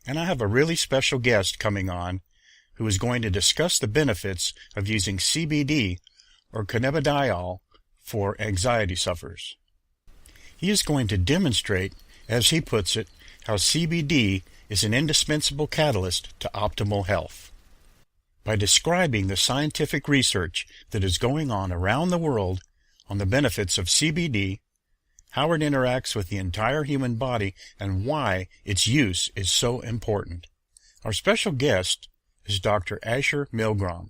and I have a really special guest coming on who is going to discuss the benefits of using CBD or cannabidiol for anxiety sufferers. He is going to demonstrate, as he puts it, how CBD is an indispensable catalyst to optimal health. By describing the scientific research that is going on around the world on the benefits of CBD, how it interacts with the entire human body, and why its use is so important. Our special guest is Dr. Asher Milgrom,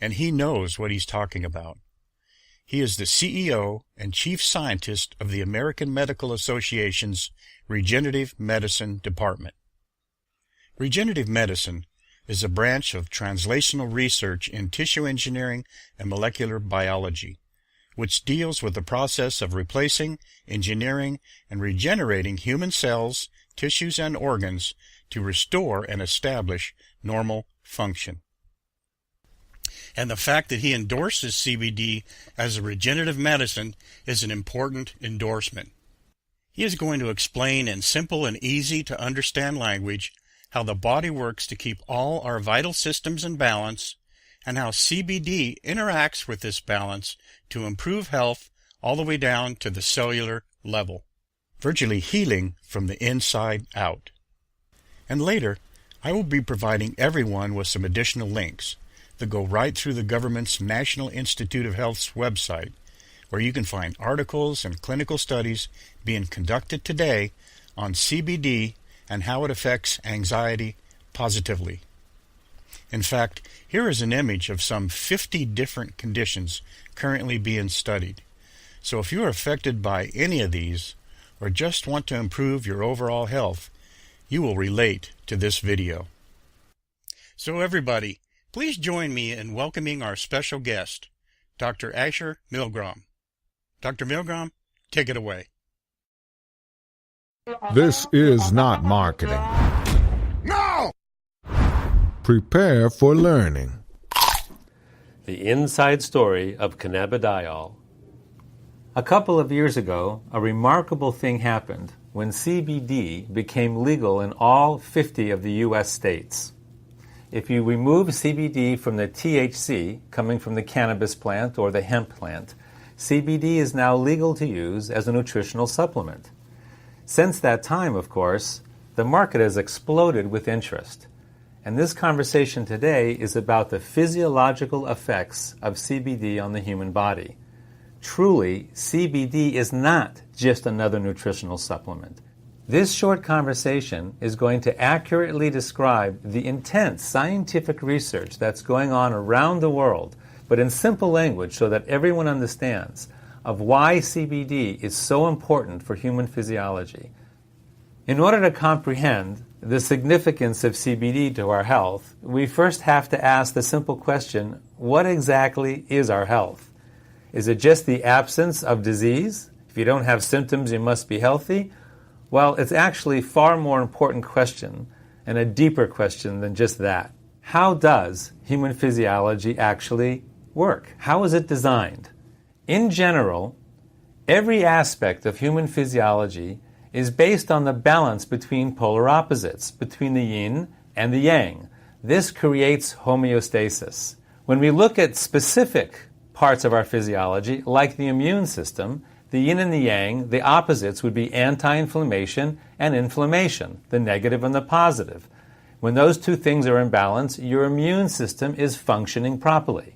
and he knows what he's talking about. He is the CEO and Chief Scientist of the American Medical Association's Regenerative Medicine Department. Regenerative medicine is a branch of translational research in tissue engineering and molecular biology, which deals with the process of replacing, engineering, and regenerating human cells, tissues, and organs to restore and establish normal function. And the fact that he endorses CBD as a regenerative medicine is an important endorsement. He is going to explain in simple and easy to understand language how the body works to keep all our vital systems in balance, and how CBD interacts with this balance to improve health all the way down to the cellular level, virtually healing from the inside out. And later, I will be providing everyone with some additional links that go right through the government's National Institute of Health's website, where you can find articles and clinical studies being conducted today on CBD and how it affects anxiety positively. In fact, here is an image of some 50 different conditions currently being studied. So if you are affected by any of these, or just want to improve your overall health, you will relate to this video. So everybody, please join me in welcoming our special guest, Dr. Asher Milgrom. Dr. Milgrom, take it away. This is not marketing. No! Prepare for learning. The inside story of cannabidiol. A couple of years ago, a remarkable thing happened when CBD became legal in all 50 of the U.S. states. If you remove CBD from the THC coming from the cannabis plant or the hemp plant, CBD is now legal to use as a nutritional supplement. Since that time, of course, the market has exploded with interest. And this conversation today is about the physiological effects of CBD on the human body. Truly, CBD is not just another nutritional supplement. This short conversation is going to accurately describe the intense scientific research that's going on around the world, but in simple language so that everyone understands of why CBD is so important for human physiology. In order to comprehend the significance of CBD to our health, we first have to ask the simple question, what exactly is our health? Is it just the absence of disease? If you don't have symptoms, you must be healthy? Well, it's actually a far more important question and a deeper question than just that. How does human physiology actually work? How is it designed? In general, every aspect of human physiology is based on the balance between polar opposites, between the yin and the yang. This creates homeostasis. When we look at specific parts of our physiology, like the immune system, the yin and the yang, the opposites would be anti-inflammation and inflammation, the negative and the positive. When those two things are in balance, your immune system is functioning properly.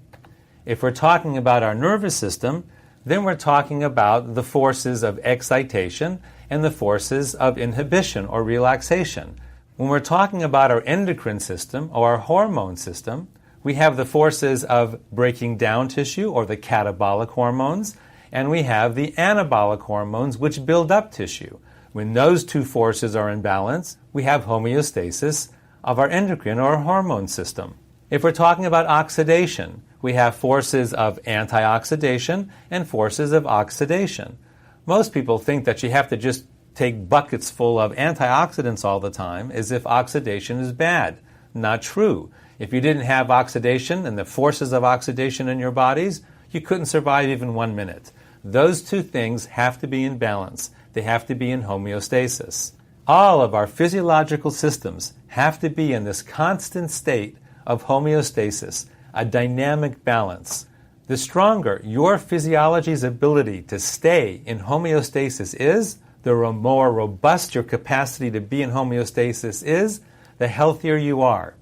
If we're talking about our nervous system, then we're talking about the forces of excitation and the forces of inhibition or relaxation. When we're talking about our endocrine system or our hormone system, we have the forces of breaking down tissue or the catabolic hormones, and we have the anabolic hormones which build up tissue. When those two forces are in balance, we have homeostasis of our endocrine or hormone system. If we're talking about oxidation, we have forces of antioxidation and forces of oxidation. Most people think that you have to just take buckets full of antioxidants all the time as if oxidation is bad. Not true. If you didn't have oxidation and the forces of oxidation in your bodies, you couldn't survive even 1 minute. Those two things have to be in balance. They have to be in homeostasis. All of our physiological systems have to be in this constant state of homeostasis, a dynamic balance. The stronger your physiology's ability to stay in homeostasis is, the more robust your capacity to be in homeostasis is, the healthier you are.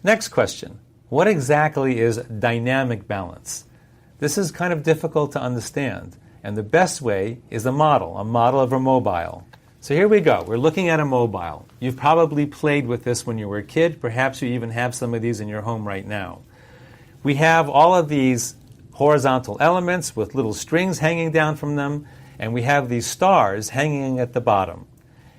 Next question. What exactly is dynamic balance? This is kind of difficult to understand, and the best way is a model of a mobile. So here we go. We're looking at a mobile. You've probably played with this when you were a kid. Perhaps you even have some of these in your home right now. We have all of these horizontal elements with little strings hanging down from them, and we have these stars hanging at the bottom.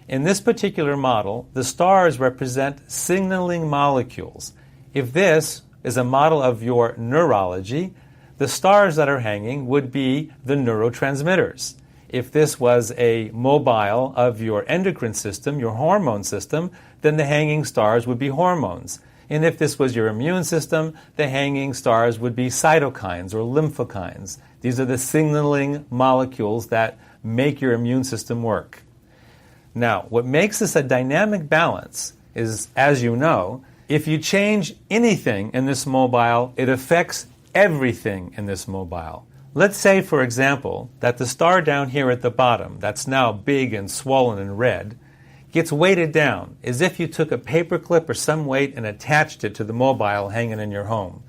In this particular model, the stars represent signaling molecules. If this is a model of your neurology, the stars that are hanging would be the neurotransmitters. If this was a mobile of your endocrine system, your hormone system, then the hanging stars would be hormones. And if this was your immune system, the hanging stars would be cytokines or lymphokines. These are the signaling molecules that make your immune system work. Now, what makes this a dynamic balance is, as you know, if you change anything in this mobile, it affects everything in this mobile. Let's say, for example, that the star down here at the bottom, that's now big and swollen and red, gets weighted down as if you took a paper clip or some weight and attached it to the mobile hanging in your home.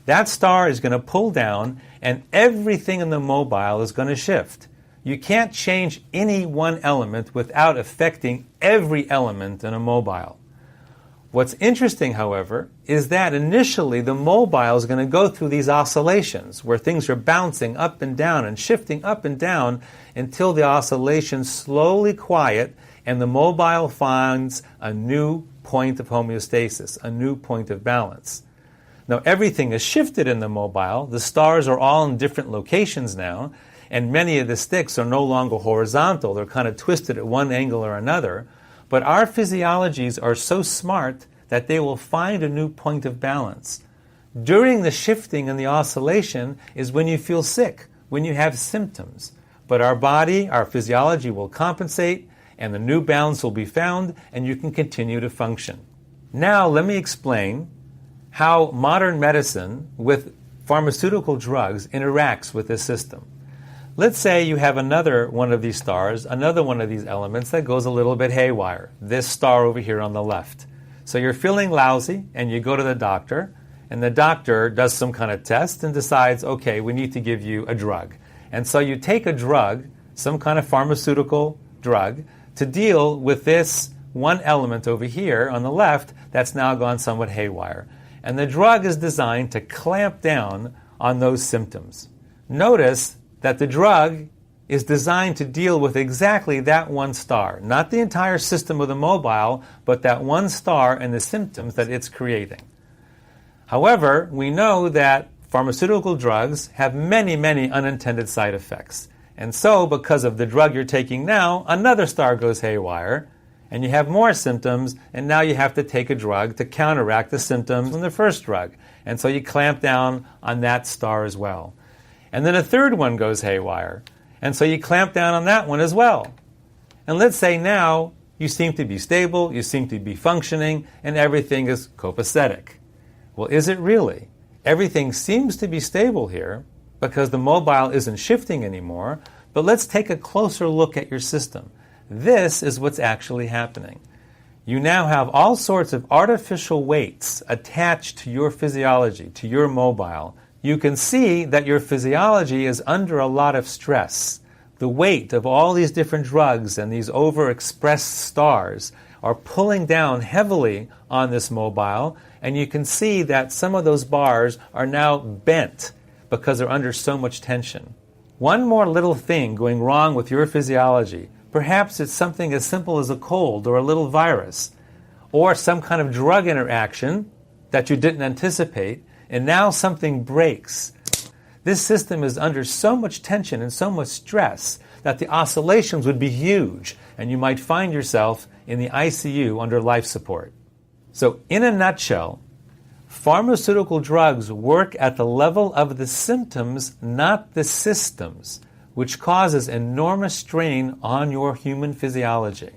That star is going to pull down and everything in the mobile is going to shift. You can't change any one element without affecting every element in a mobile. What's interesting, however, is that initially the mobile is going to go through these oscillations where things are bouncing up and down and shifting up and down until the oscillations slowly quiet and the mobile finds a new point of homeostasis, a new point of balance. Now everything is shifted in the mobile. The stars are all in different locations now, and many of the sticks are no longer horizontal. They're kind of twisted at one angle or another. But our physiologies are so smart that they will find a new point of balance. During the shifting and the oscillation is when you feel sick, when you have symptoms. But our body, our physiology will compensate, and the new balance will be found, and you can continue to function. Now let me explain how modern medicine with pharmaceutical drugs interacts with this system. Let's say you have another one of these stars, another one of these elements that goes a little bit haywire. This star over here on the left. So you're feeling lousy and you go to the doctor, and the doctor does some kind of test and decides, okay, we need to give you a drug. And so you take a drug, some kind of pharmaceutical drug, to deal with this one element over here on the left that's now gone somewhat haywire. And the drug is designed to clamp down on those symptoms. Notice that the drug is designed to deal with exactly that one star, not the entire system of the mobile, but that one star and the symptoms that it's creating. However, we know that pharmaceutical drugs have many, many unintended side effects. And so, because of the drug you're taking now, another star goes haywire, and you have more symptoms, and now you have to take a drug to counteract the symptoms from the first drug. And so you clamp down on that star as well. And then a third one goes haywire. And so you clamp down on that one as well. And let's say now you seem to be stable, you seem to be functioning, and everything is copacetic. Well, is it really? Everything seems to be stable here because the mobile isn't shifting anymore, but let's take a closer look at your system. This is what's actually happening. You now have all sorts of artificial weights attached to your physiology, to your mobile. You can see that your physiology is under a lot of stress. The weight of all these different drugs and these overexpressed stars are pulling down heavily on this mobile, and you can see that some of those bars are now bent because they're under so much tension. One more little thing going wrong with your physiology. Perhaps it's something as simple as a cold or a little virus, or some kind of drug interaction that you didn't anticipate, and now something breaks. This system is under so much tension and so much stress that the oscillations would be huge, and you might find yourself in the ICU under life support. So, in a nutshell, pharmaceutical drugs work at the level of the symptoms, not the systems, which causes enormous strain on your human physiology.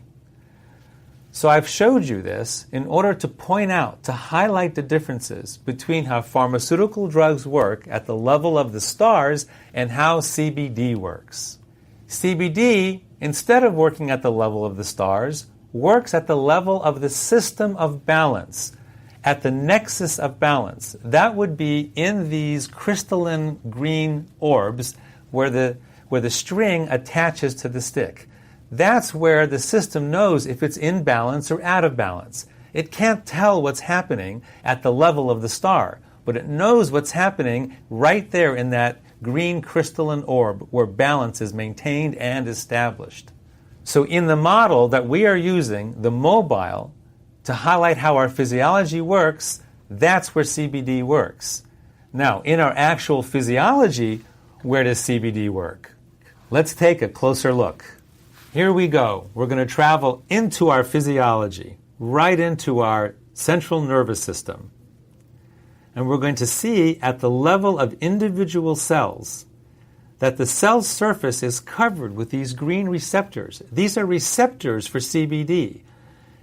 So I've showed you this in order to point out, to highlight the differences between how pharmaceutical drugs work at the level of the stars and how CBD works. CBD, instead of working at the level of the stars, works at the level of the system of balance, at the nexus of balance. That would be in these crystalline green orbs where the string attaches to the stick. That's where the system knows if it's in balance or out of balance. It can't tell what's happening at the level of the star, but it knows what's happening right there in that green crystalline orb where balance is maintained and established. So in the model that we are using, the mobile, to highlight how our physiology works, that's where CBD works. Now, in our actual physiology, where does CBD work? Let's take a closer look. Here we go. We're going to travel into our physiology, right into our central nervous system. And we're going to see at the level of individual cells that the cell surface is covered with these green receptors. These are receptors for CBD.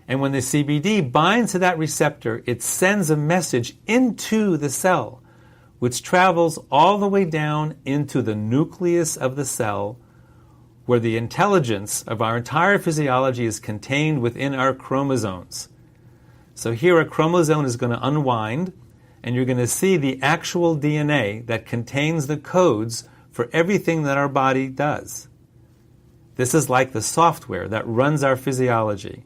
And when the CBD binds to that receptor, it sends a message into the cell, which travels all the way down into the nucleus of the cell, where the intelligence of our entire physiology is contained within our chromosomes. So here a chromosome is going to unwind, and you're going to see the actual DNA that contains the codes for everything that our body does. This is like the software that runs our physiology.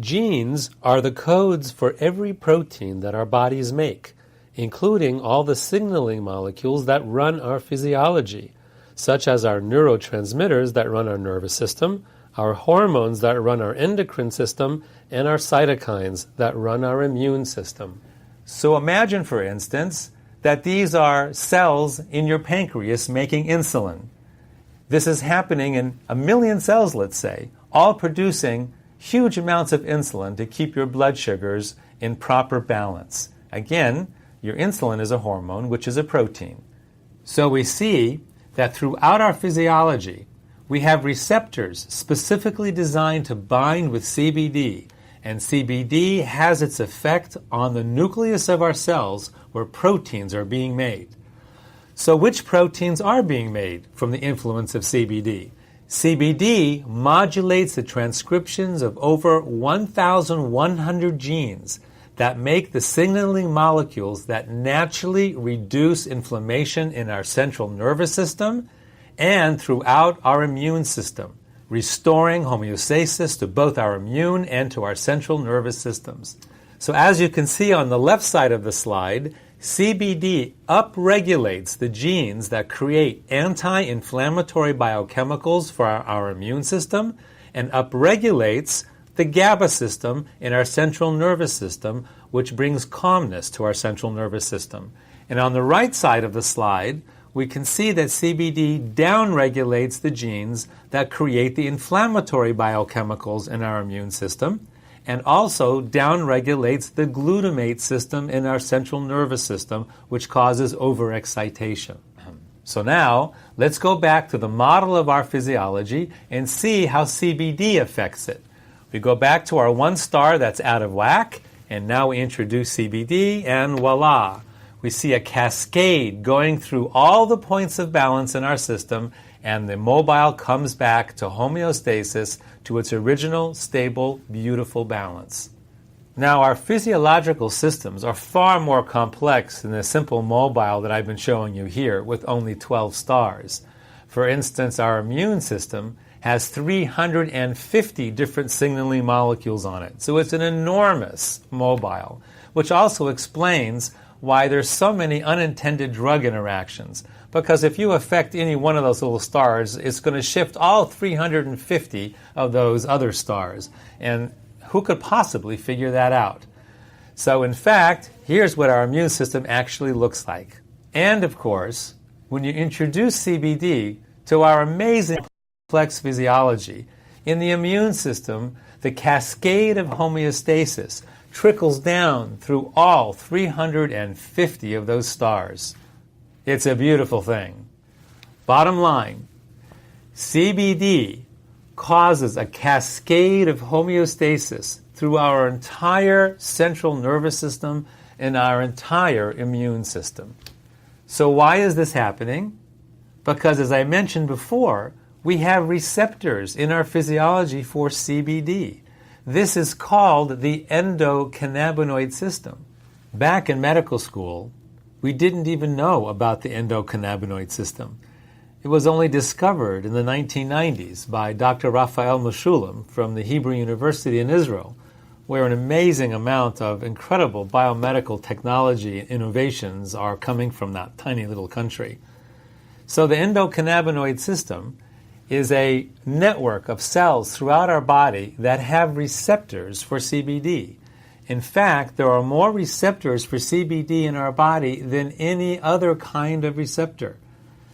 Genes are the codes for every protein that our bodies make, including all the signaling molecules that run our physiology, such as our neurotransmitters that run our nervous system, our hormones that run our endocrine system, and our cytokines that run our immune system. So imagine, for instance, that these are cells in your pancreas making insulin. This is happening in 1 million cells, let's say, all producing huge amounts of insulin to keep your blood sugars in proper balance. Again, your insulin is a hormone, which is a protein. So we see that throughout our physiology, we have receptors specifically designed to bind with CBD, and CBD has its effect on the nucleus of our cells where proteins are being made. So which proteins are being made from the influence of CBD? CBD modulates the transcriptions of over 1,100 genes that make the signaling molecules that naturally reduce inflammation in our central nervous system and throughout our immune system, restoring homeostasis to both our immune and to our central nervous systems. So as you can see on the left side of the slide, CBD upregulates the genes that create anti-inflammatory biochemicals for our immune system and upregulates the GABA system in our central nervous system, which brings calmness to our central nervous system. And on the right side of the slide, we can see that CBD downregulates the genes that create the inflammatory biochemicals in our immune system and also downregulates the glutamate system in our central nervous system, which causes overexcitation. So now, let's go back to the model of our physiology and see how CBD affects it. We go back to our one star that's out of whack, and now we introduce CBD, and voila! We see a cascade going through all the points of balance in our system, and the mobile comes back to homeostasis, to its original, stable, beautiful balance. Now, our physiological systems are far more complex than the simple mobile that I've been showing you here with only 12 stars. For instance, our immune system has 350 different signaling molecules on it. So it's an enormous mobile, which also explains why there's so many unintended drug interactions. Because if you affect any one of those little stars, it's going to shift all 350 of those other stars. And who could possibly figure that out? So in fact, here's what our immune system actually looks like. And of course, when you introduce CBD to our amazing complex physiology, in the immune system, the cascade of homeostasis trickles down through all 350 of those stars. It's a beautiful thing. Bottom line, CBD causes a cascade of homeostasis through our entire central nervous system and our entire immune system. So why is this happening? Because, as I mentioned before, we have receptors in our physiology for CBD. This is called the endocannabinoid system. Back in medical school, we didn't even know about the endocannabinoid system. It was only discovered in the 1990s by Dr. Raphael Mechoulam from the Hebrew University in Israel, where an amazing amount of incredible biomedical technology and innovations are coming from that tiny little country. So the endocannabinoid system is a network of cells throughout our body that have receptors for CBD. In fact, there are more receptors for CBD in our body than any other kind of receptor.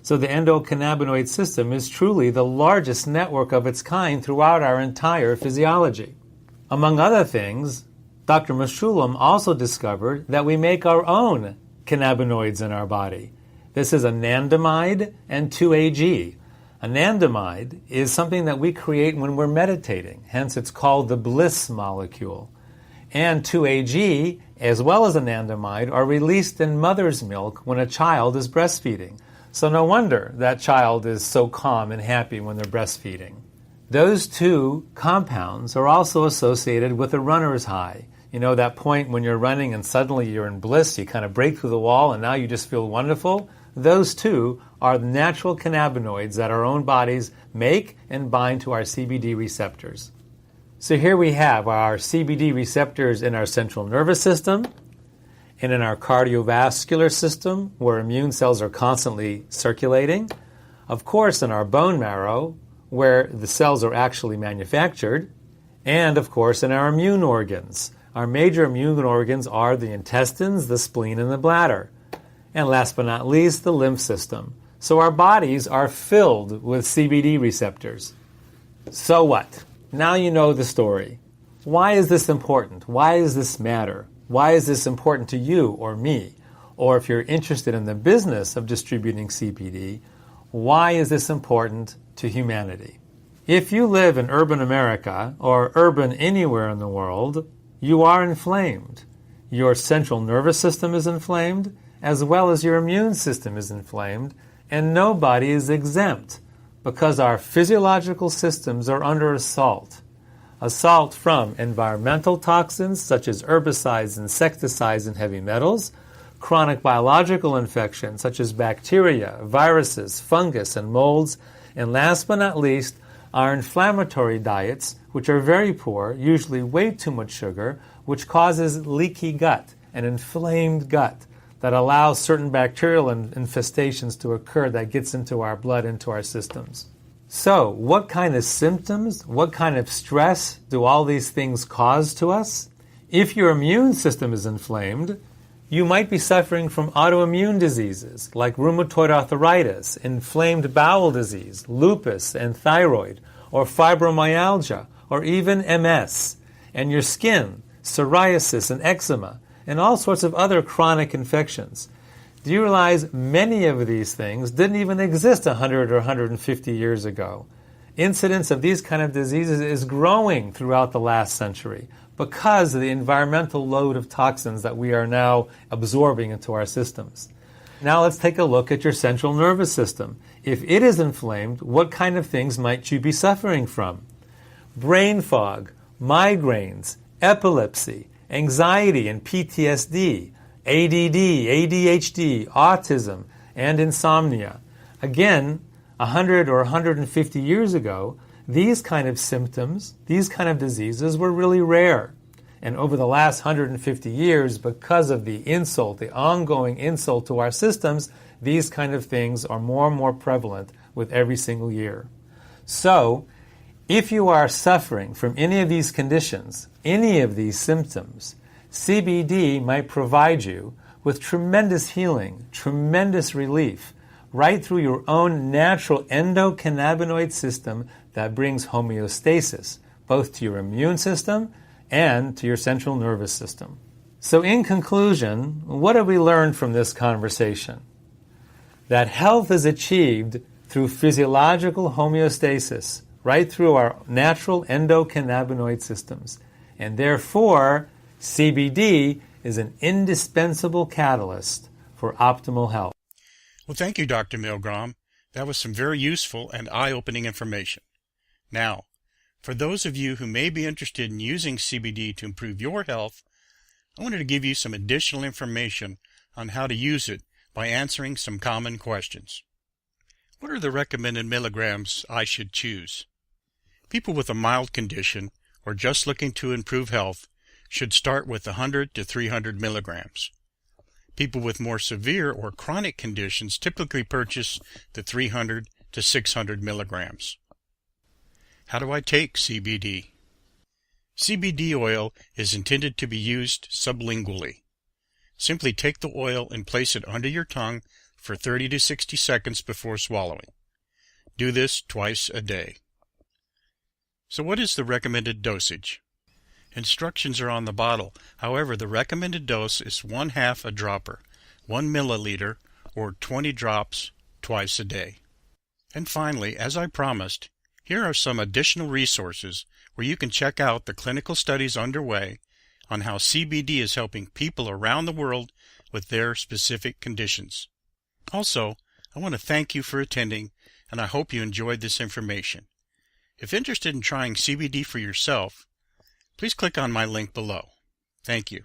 So the endocannabinoid system is truly the largest network of its kind throughout our entire physiology. Among other things, Dr. Mechoulam also discovered that we make our own cannabinoids in our body. This is anandamide and 2-AG. Anandamide is something that we create when we're meditating, hence it's called the bliss molecule. And 2-AG, as well as anandamide, are released in mother's milk when a child is breastfeeding. So no wonder that child is so calm and happy when they're breastfeeding. Those two compounds are also associated with a runner's high. You know, that point when you're running and suddenly you're in bliss, you kind of break through the wall and now you just feel wonderful. Those two are the natural cannabinoids that our own bodies make and bind to our CBD receptors. So here we have our CBD receptors in our central nervous system and in our cardiovascular system, where immune cells are constantly circulating. Of course, in our bone marrow, where the cells are actually manufactured. And, of course, in our immune organs. Our major immune organs are the intestines, the spleen, and the bladder. And last but not least, the lymph system. So our bodies are filled with CBD receptors. So what? Now you know the story. Why is this important? Why does this matter? Why is this important to you or me? Or if you're interested in the business of distributing CBD, why is this important to humanity? If you live in urban America or urban anywhere in the world, you are inflamed. Your central nervous system is inflamed, as well as your immune system is inflamed, and nobody is exempt because our physiological systems are under assault. Assault from environmental toxins such as herbicides, insecticides, and heavy metals, chronic biological infections such as bacteria, viruses, fungus, and molds, and last but not least, our inflammatory diets, which are very poor, usually way too much sugar, which causes leaky gut, an inflamed gut that allows certain bacterial infestations to occur that gets into our blood, into our systems. So, what kind of symptoms, what kind of stress do all these things cause to us? If your immune system is inflamed, you might be suffering from autoimmune diseases like rheumatoid arthritis, inflamed bowel disease, lupus and thyroid, or fibromyalgia, or even MS, and your skin, psoriasis and eczema, and all sorts of other chronic infections. Do you realize many of these things didn't even exist 100 or 150 years ago? Incidence of these kind of diseases is growing throughout the last century because of the environmental load of toxins that we are now absorbing into our systems. Now let's take a look at your central nervous system. If it is inflamed, what kind of things might you be suffering from? Brain fog, migraines, epilepsy, anxiety and PTSD, ADD, ADHD, autism, and insomnia. Again, 100 or 150 years ago, these kind of symptoms, these kind of diseases were really rare. And over the last 150 years, because of the insult, the ongoing insult to our systems, these kind of things are more and more prevalent with every single year. So, if you are suffering from any of these conditions, any of these symptoms, CBD might provide you with tremendous healing, tremendous relief, right through your own natural endocannabinoid system that brings homeostasis, both to your immune system and to your central nervous system. So in conclusion, what have we learned from this conversation? That health is achieved through physiological homeostasis, right through our natural endocannabinoid systems. And therefore, CBD is an indispensable catalyst for optimal health. Well, thank you, Dr. Milgram. That was some very useful and eye-opening information. Now, for those of you who may be interested in using CBD to improve your health, I wanted to give you some additional information on how to use it by answering some common questions. What are the recommended milligrams I should choose? People with a mild condition or just looking to improve health should start with 100 to 300 milligrams. People with more severe or chronic conditions typically purchase the 300 to 600 milligrams. How do I take CBD? CBD oil is intended to be used sublingually. Simply take the oil and place it under your tongue for 30 to 60 seconds before swallowing. Do this twice a day. So what is the recommended dosage? Instructions are on the bottle. However, the recommended dose is 1/2 a dropper, 1 milliliter, or 20 drops twice a day. And finally, as I promised, here are some additional resources where you can check out the clinical studies underway on how CBD is helping people around the world with their specific conditions. Also, I want to thank you for attending, and I hope you enjoyed this information. If interested in trying CBD for yourself, please click on my link below. Thank you.